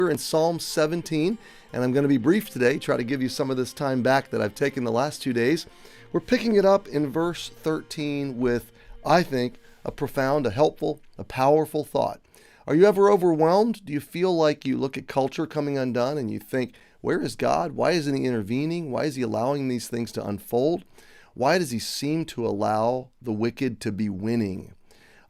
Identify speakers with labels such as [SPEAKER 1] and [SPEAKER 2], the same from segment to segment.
[SPEAKER 1] We're in Psalm 17, and I'm going to be brief today, try to give you some of this time back that I've taken the last 2 days. We're picking it up in verse 13 with, I think, a profound, a helpful, a powerful thought. Are you ever overwhelmed? Do you feel like you look at culture coming undone and you think, where is God? Why isn't he intervening? Why is he allowing these things to unfold? Why does he seem to allow the wicked to be winning?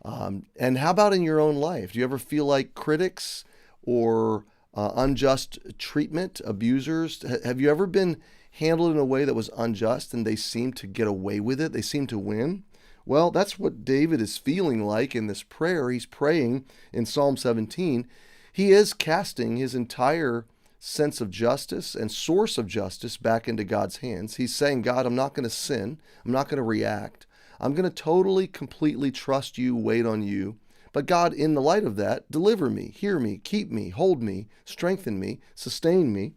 [SPEAKER 1] And how about in your own life? Do you ever feel like critics or unjust treatment, abusers? Have you ever been handled in a way that was unjust and they seem to get away with it? They seem to win? Well, that's what David is feeling like in this prayer. He's praying in Psalm 17. He is casting his entire sense of justice and source of justice back into God's hands. He's saying, God, I'm not going to sin. I'm not going to react. I'm going to totally, completely trust you, wait on you. But God, in the light of that, deliver me, hear me, keep me, hold me, strengthen me, sustain me.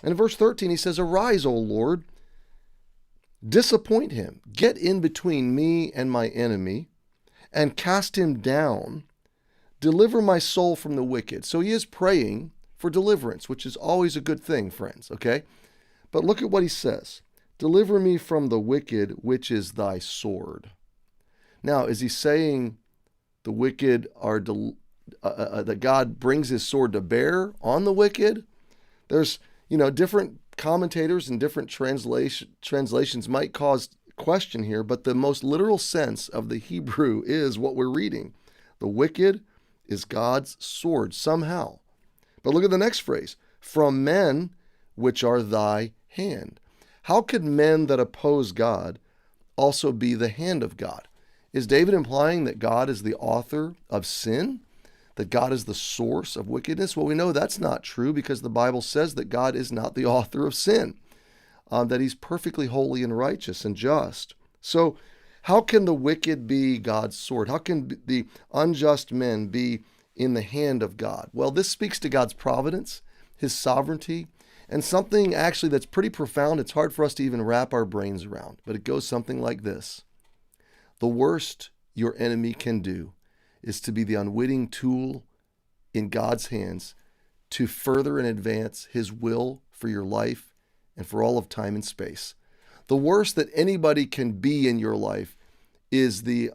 [SPEAKER 1] And in verse 13, he says, arise, O Lord, disappoint him, get in between me and my enemy, and cast him down, deliver my soul from the wicked. So he is praying for deliverance, which is always a good thing, friends, okay? But look at what he says. Deliver me from the wicked, which is thy sword. Now, is he saying the wicked are, that God brings his sword to bear on the wicked? There's, different commentators and different translations might cause question here, but the most literal sense of the Hebrew is what we're reading. The wicked is God's sword somehow. But look at the next phrase, from men which are thy hand. How could men that oppose God also be the hand of God? Is David implying that God is the author of sin? That God is the source of wickedness? Well, we know that's not true because the Bible says that God is not the author of sin, that he's perfectly holy and righteous and just. So how can the wicked be God's sword? How can the unjust men be in the hand of God? Well, this speaks to God's providence, his sovereignty, and something actually that's pretty profound. It's hard for us to even wrap our brains around, but it goes something like this. The worst your enemy can do is to be the unwitting tool in God's hands to further and advance his will for your life and for all of time and space. The worst that anybody can be in your life is the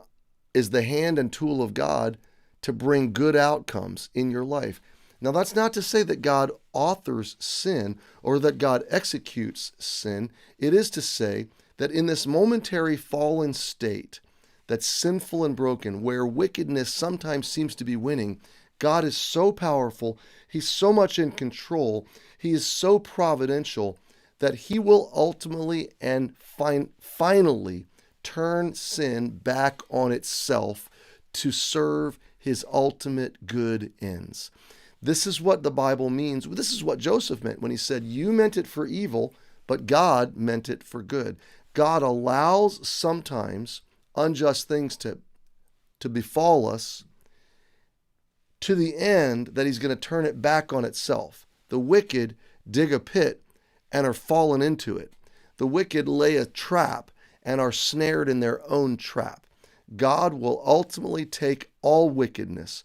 [SPEAKER 1] hand and tool of God to bring good outcomes in your life. Now, that's not to say that God authors sin or that God executes sin. It is to say that in this momentary fallen state that's sinful and broken, where wickedness sometimes seems to be winning, God is so powerful, he's so much in control, he is so providential that he will ultimately and finally turn sin back on itself to serve his ultimate good ends. This is what the Bible means. This is what Joseph meant when he said, you meant it for evil, but God meant it for good. God allows sometimes unjust things to befall us to the end that he's going to turn it back on itself. The wicked dig a pit and are fallen into it. The wicked lay a trap and are snared in their own trap. God will ultimately take all wickedness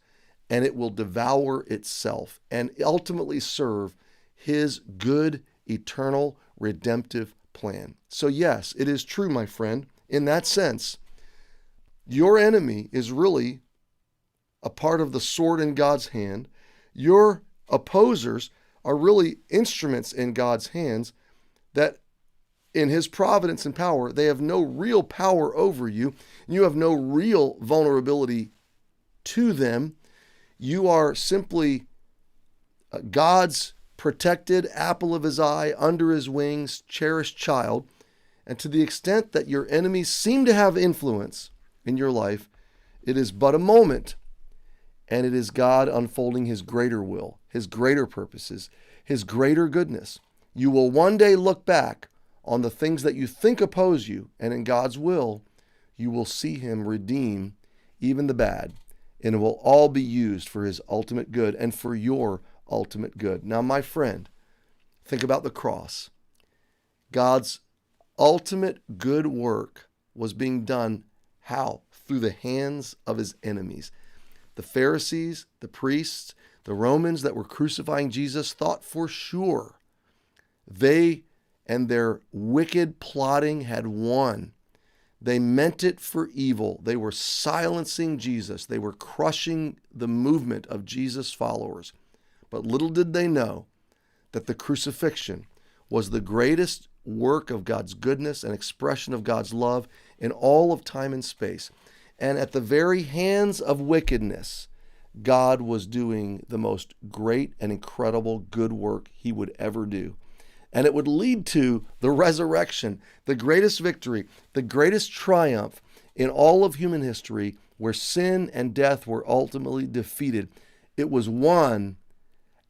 [SPEAKER 1] and it will devour itself and ultimately serve his good, eternal, redemptive plan. So yes, it is true, my friend, in that sense, your enemy is really a part of the sword in God's hand. Your opposers are really instruments in God's hands that in his providence and power, they have no real power over you. You have no real vulnerability to them. You are simply God's protected apple of his eye, under his wings, cherished child. And to the extent that your enemies seem to have influence in your life, it is but a moment, and it is God unfolding his greater will, his greater purposes, his greater goodness. You will one day look back on the things that you think oppose you, and in God's will, you will see him redeem even the bad, and it will all be used for his ultimate good and for your ultimate good. Now, my friend, think about the cross. God's ultimate good work was being done how? Through the hands of his enemies. The Pharisees, the priests, The Romans that were crucifying Jesus thought for sure they and their wicked plotting had won. They meant it for evil. They were silencing Jesus. They were crushing the movement of Jesus' followers. But little did they know that the crucifixion was the greatest work of God's goodness and expression of God's love in all of time and space. And at the very hands of wickedness, God was doing the most great and incredible good work he would ever do. And it would lead to the resurrection, the greatest victory, the greatest triumph in all of human history, where sin and death were ultimately defeated. It was won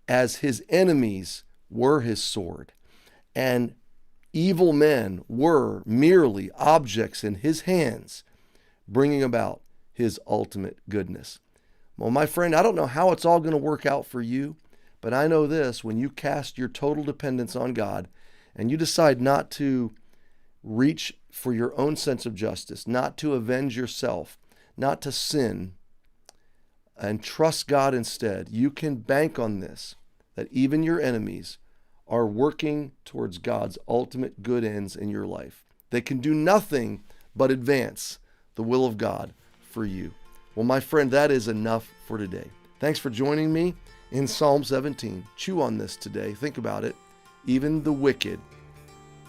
[SPEAKER 1] as his enemies were his sword, and evil men were merely objects in his hands, bringing about his ultimate goodness. Well, my friend, I don't know how it's all going to work out for you, but I know this: when you cast your total dependence on God and you decide not to reach for your own sense of justice, not to avenge yourself, not to sin, and trust God instead, you can bank on this, that even your enemies are working towards God's ultimate good ends in your life. They can do nothing but advance the will of God for you. Well, my friend, that is enough for today. Thanks for joining me in Psalm 17. Chew on this today. Think about it. Even the wicked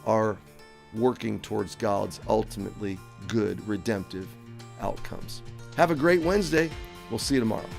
[SPEAKER 1] are working towards God's ultimately good, redemptive outcomes. Have a great Wednesday. We'll see you tomorrow.